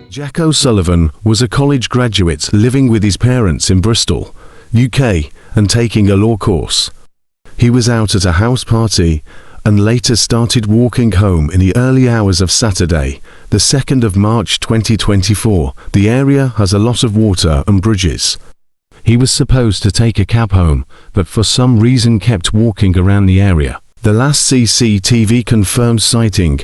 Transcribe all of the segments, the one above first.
Jack O'Sullivan was a college graduate living with his parents in Bristol, UK, and taking a law course. He was out at a house party and later started walking home in the early hours of Saturday, the 2nd of March 2024. The area has a lot of water and bridges. He was supposed to take a cab home, but for some reason kept walking around the area. The last CCTV confirmed sighting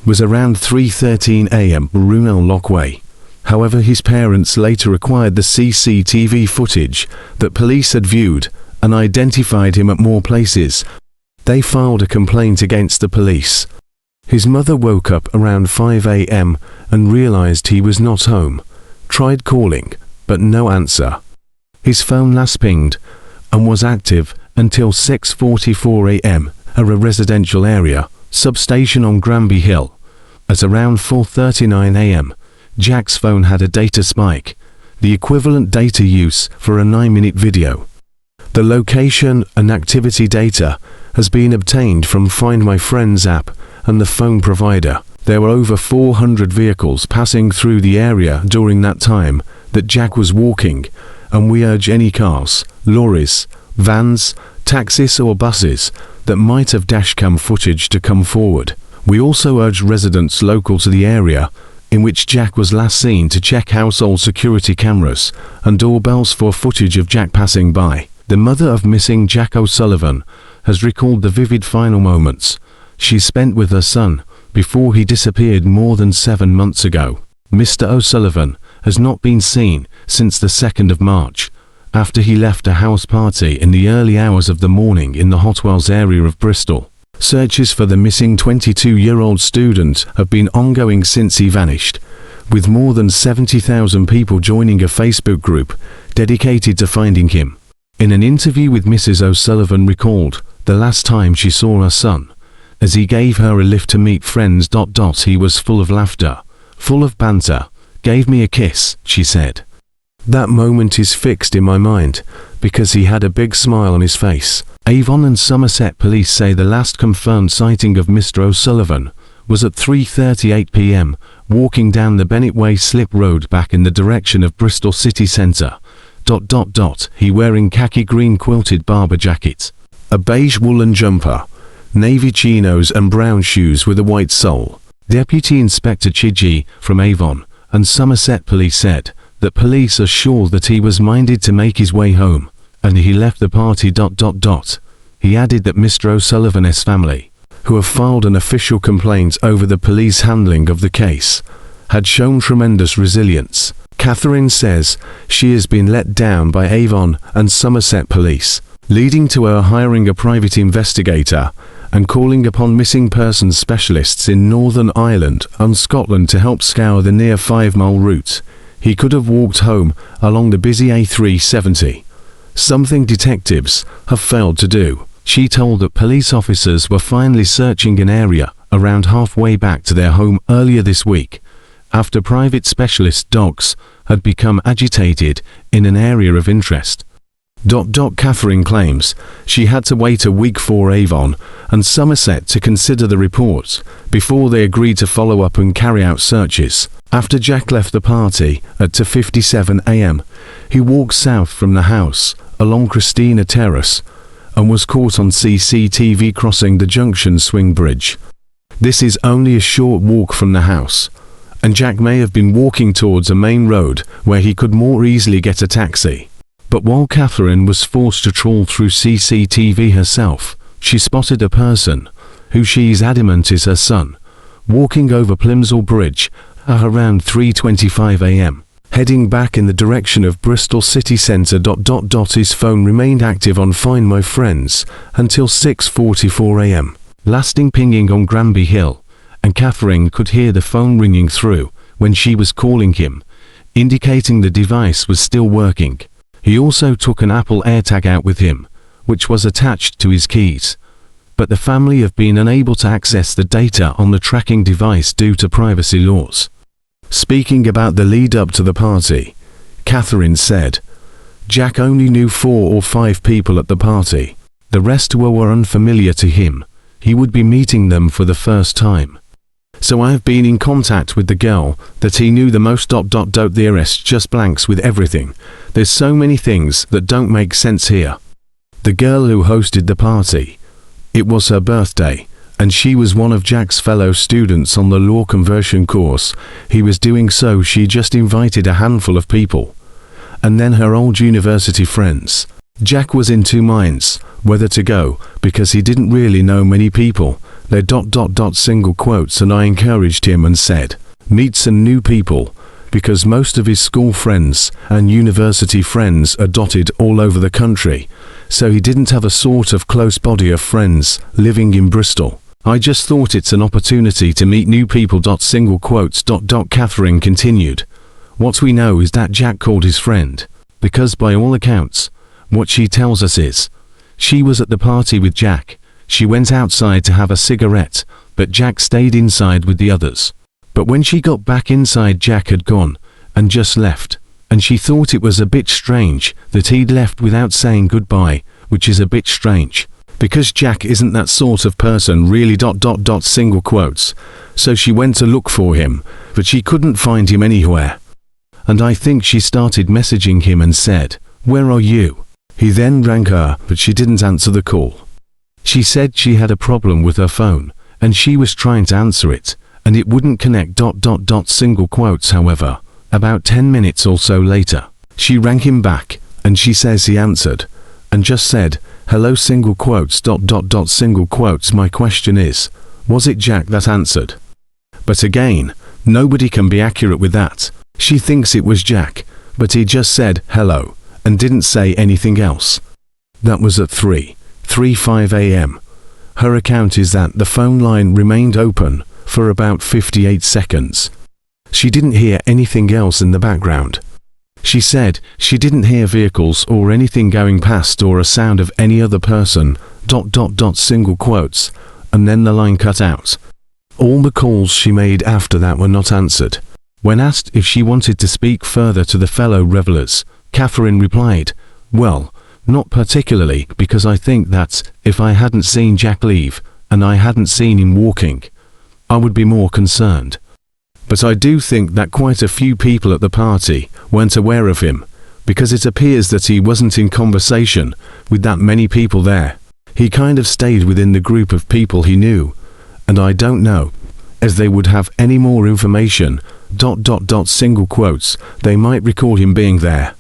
was around 3:13 a.m. Brunel Lockway. However, his parents later acquired the CCTV footage that police had viewed and identified him at more places. They filed a complaint against the police. His mother woke up around 5 a.m. and realized he was not home, tried calling, but no answer. His phone last pinged and was active until 6:44 a.m. at a residential area substation on Granby Hill. At around 4:39 a.m., Jack's phone had a data spike, the equivalent data use for a 9-minute video. The location and activity data has been obtained from Find My Friends app and the phone provider. There were over 400 vehicles passing through the area during that time that Jack was walking, and we urge any cars, lorries, vans, taxis or buses that might have dashcam footage to come forward. We also urge residents local to the area in which Jack was last seen to check household security cameras and doorbells for footage of Jack passing by. The mother of missing Jack O'Sullivan has recalled the vivid final moments she spent with her son before he disappeared more than 7 months ago. Mr. O'Sullivan has not been seen since the 2nd of March, after he left a house party in the early hours of the morning in the Hotwells area of Bristol. Searches for the missing 22-year-old student have been ongoing since he vanished, with more than 70,000 people joining a Facebook group dedicated to finding him. In an interview with Mrs. O'Sullivan recalled the last time she saw her son, as he gave her a lift to meet friends. He was full of laughter, full of banter, gave me a kiss, she said. That moment is fixed in my mind, because he had a big smile on his face. Avon and Somerset police say the last confirmed sighting of Mr. O'Sullivan was at 3:38 p.m, walking down the Bennett Way slip road back in the direction of Bristol city centre. He wearing khaki green quilted barber jacket, a beige woolen jumper, navy chinos and brown shoes with a white sole. Deputy Inspector Chidgey from Avon and Somerset police said that police are sure that he was minded to make his way home, and he left the party. He added that Mr. O'Sullivan's family, who have filed an official complaint over the police handling of the case, had shown tremendous resilience. Catherine says she has been let down by Avon and Somerset police, leading to her hiring a private investigator and calling upon missing persons specialists in Northern Ireland and Scotland to help scour the near 5-mile route. He could have walked home along the busy A370, something detectives have failed to do. She told that police officers were finally searching an area around halfway back to their home earlier this week, after private specialist dogs had become agitated in an area of interest. Catherine claims she had to wait a week for Avon and Somerset to consider the reports before they agreed to follow up and carry out searches. After Jack left the party at 2:57 a.m, he walked south from the house along Christina Terrace and was caught on CCTV crossing the Junction Swing Bridge. This is only a short walk from the house, and Jack may have been walking towards a main road where he could more easily get a taxi. But while Catherine was forced to trawl through CCTV herself, she spotted a person, who she is adamant is her son, walking over Plimsoll Bridge at around 3:25 a.m, heading back in the direction of Bristol city centre. His phone remained active on Find My Friends until 6:44 a.m, lasting pinging on Granby Hill, and Catherine could hear the phone ringing through when she was calling him, indicating the device was still working. He also took an Apple AirTag out with him, which was attached to his keys, but the family have been unable to access the data on the tracking device due to privacy laws. Speaking about the lead up to the party, Catherine said, "Jack only knew 4 or 5 people at the party. The rest were unfamiliar to him. He would be meeting them for the first time." So I have been in contact with the girl that he knew the most. The arrest just blanks with everything. There's so many things that don't make sense here. The girl who hosted the party. It was her birthday, and she was one of Jack's fellow students on the law conversion course he was doing, so she just invited a handful of people. And then her old university friends. Jack was in two minds whether to go, because he didn't really know many people. They're ... single quotes, and I encouraged him and said, meet some new people, because most of his school friends and university friends are dotted all over the country, so he didn't have a sort of close body of friends living in Bristol. I just thought it's an opportunity to meet new people. Single quotes. Catherine continued. What we know is that Jack called his friend, because by all accounts, what she tells us is, she was at the party with Jack. She went outside to have a cigarette, but Jack stayed inside with the others. But when she got back inside, Jack had gone and just left, and she thought it was a bit strange that he'd left without saying goodbye, which is a bit strange, because Jack isn't that sort of person really. Single quotes. So she went to look for him, but she couldn't find him anywhere. And I think she started messaging him and said, "Where are you?" He then rang her, but she didn't answer the call. She said she had a problem with her phone, and she was trying to answer it, and it wouldn't connect. Single quotes. However, about 10 minutes or so later, she rang him back, and she says he answered, and just said, "Hello." Single quotes. Single quotes. My question is, was it Jack that answered? But again, nobody can be accurate with that. She thinks it was Jack, but he just said hello, and didn't say anything else. That was at 3:35 a.m. Her account is that the phone line remained open for about 58 seconds. She didn't hear anything else in the background. She said she didn't hear vehicles or anything going past or a sound of any other person. Single quotes. And then the line cut out. All the calls she made after that were not answered. When asked if she wanted to speak further to the fellow revelers, Catherine replied, "Well, not particularly, because I think that if I hadn't seen Jack leave, and I hadn't seen him walking, I would be more concerned. But I do think that quite a few people at the party weren't aware of him, because it appears that he wasn't in conversation with that many people there. He kind of stayed within the group of people he knew, and I don't know, as they would have any more information. Single quotes. They might recall him being there.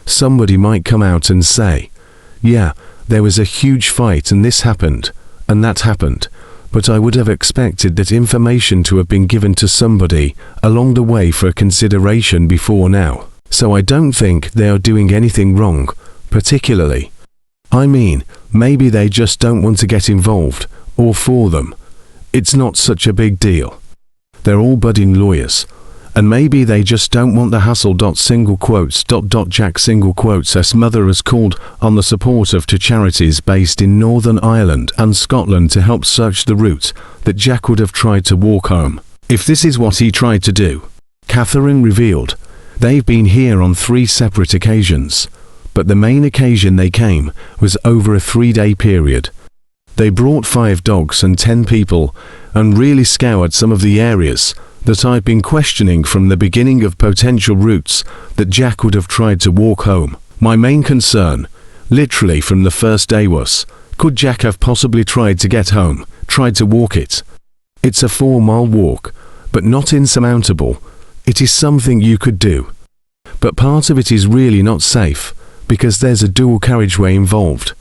Somebody might come out and say, yeah, there was a huge fight and this happened, and that happened, but I would have expected that information to have been given to somebody along the way for consideration before now. So I don't think they are doing anything wrong, particularly. I mean, maybe they just don't want to get involved, or for them. It's not such a big deal. They're all budding lawyers. And maybe they just don't want the hassle. Single quotes. Jack single quotes. His mother has called on the support of two charities based in Northern Ireland and Scotland to help search the route that Jack would have tried to walk home, if this is what he tried to do. Catherine revealed, they've been here on 3 separate occasions, but the main occasion they came was over a 3-day period. They brought 5 dogs and 10 people and really scoured some of the areas that I've been questioning from the beginning of potential routes that Jack would have tried to walk home. My main concern, literally from the first day, was, could Jack have possibly tried to get home, tried to walk it? It's a 4-mile walk, but not insurmountable. It is something you could do. But part of it is really not safe, because there's a dual carriageway involved.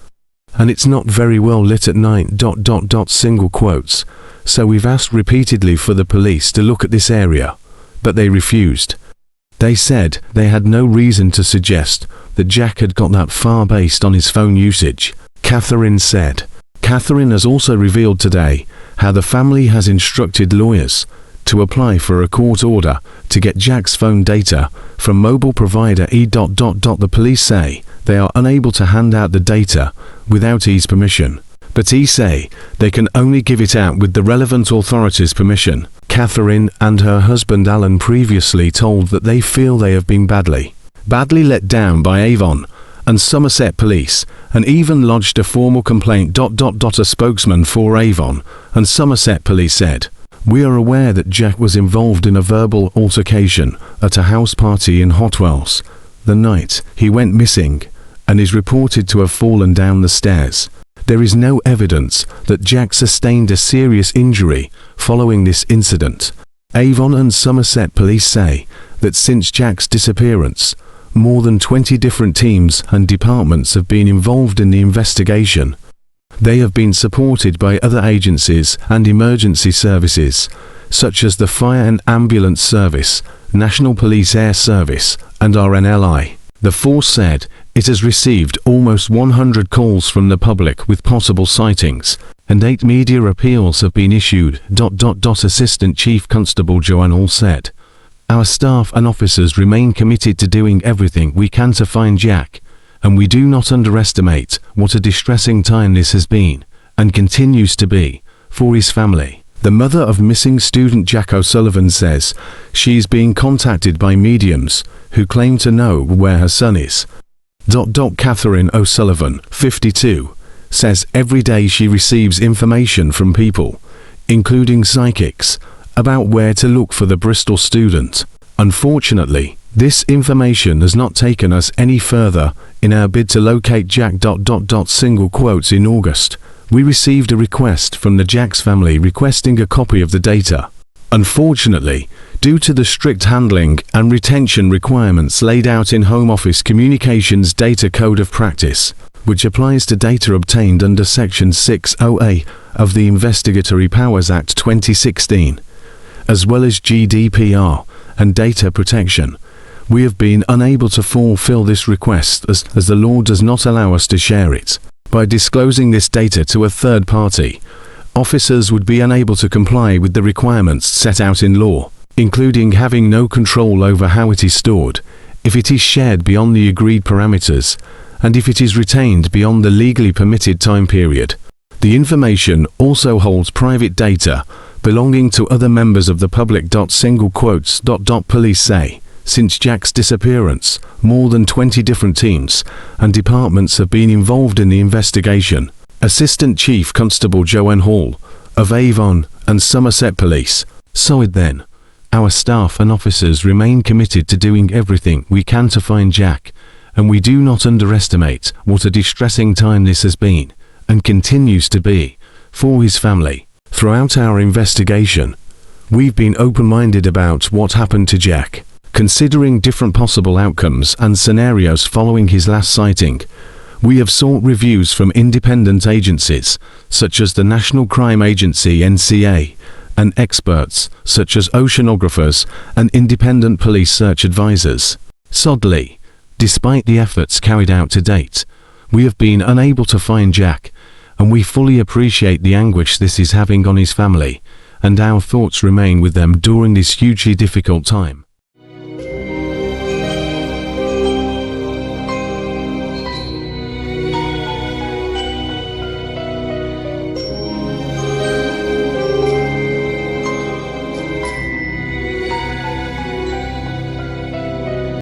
And it's not very well lit at night. Single quotes. So we've asked repeatedly for the police to look at this area, but they refused. They said they had no reason to suggest that Jack had got that far based on his phone usage, Catherine said. Catherine has also revealed today how the family has instructed lawyers to apply for a court order to get Jack's phone data from mobile provider E. The police say they are unable to hand out the data without E's permission. But he say they can only give it out with the relevant authorities' permission. Catherine and her husband Alan previously told that they feel they have been badly let down by Avon and Somerset police, and even lodged a formal complaint. A spokesman for Avon and Somerset police said, We are aware that Jack was involved in a verbal altercation at a house party in Hotwells the night he went missing, and is reported to have fallen down the stairs. There is no evidence that Jack sustained a serious injury following this incident. Avon and Somerset police say that since Jack's disappearance, more than 20 different teams and departments have been involved in the investigation. They have been supported by other agencies and emergency services, such as the Fire and Ambulance Service, National Police Air Service, and RNLI. The force said it has received almost 100 calls from the public with possible sightings, and 8 media appeals have been issued. Assistant Chief Constable Joanne Hall said, "Our staff and officers remain committed to doing everything we can to find Jack, and we do not underestimate what a distressing time this has been, and continues to be, for his family." The mother of missing student Jack O'Sullivan says she is being contacted by mediums who claim to know where her son is. Catherine O'Sullivan, 52, says every day she receives information from people, including psychics, about where to look for the Bristol student. Unfortunately, this information has not taken us any further in our bid to locate Jack. Single quotes in August, we received a request from the Jack's family requesting a copy of the data. Unfortunately, due to the strict handling and retention requirements laid out in Home Office Communications Data Code of Practice, which applies to data obtained under Section 60A of the Investigatory Powers Act 2016, as well as GDPR and data protection, we have been unable to fulfill this request as the law does not allow us to share it. By disclosing this data to a third party, officers would be unable to comply with the requirements set out in law, including having no control over how it is stored, if it is shared beyond the agreed parameters, and if it is retained beyond the legally permitted time period. The information also holds private data belonging to other members of the public. Single quotes. Police say, since Jack's disappearance, more than 20 different teams and departments have been involved in the investigation. Assistant Chief Constable Joanne Hall, of Avon and Somerset Police, saw it then. Our staff and officers remain committed to doing everything we can to find Jack, and we do not underestimate what a distressing time this has been, and continues to be, for his family. Throughout our investigation, we've been open-minded about what happened to Jack, considering different possible outcomes and scenarios following his last sighting. We have sought reviews from independent agencies, such as the National Crime Agency (NCA), and experts, such as oceanographers and independent police search advisors. Sadly, despite the efforts carried out to date, we have been unable to find Jack, and we fully appreciate the anguish this is having on his family, and our thoughts remain with them during this hugely difficult time.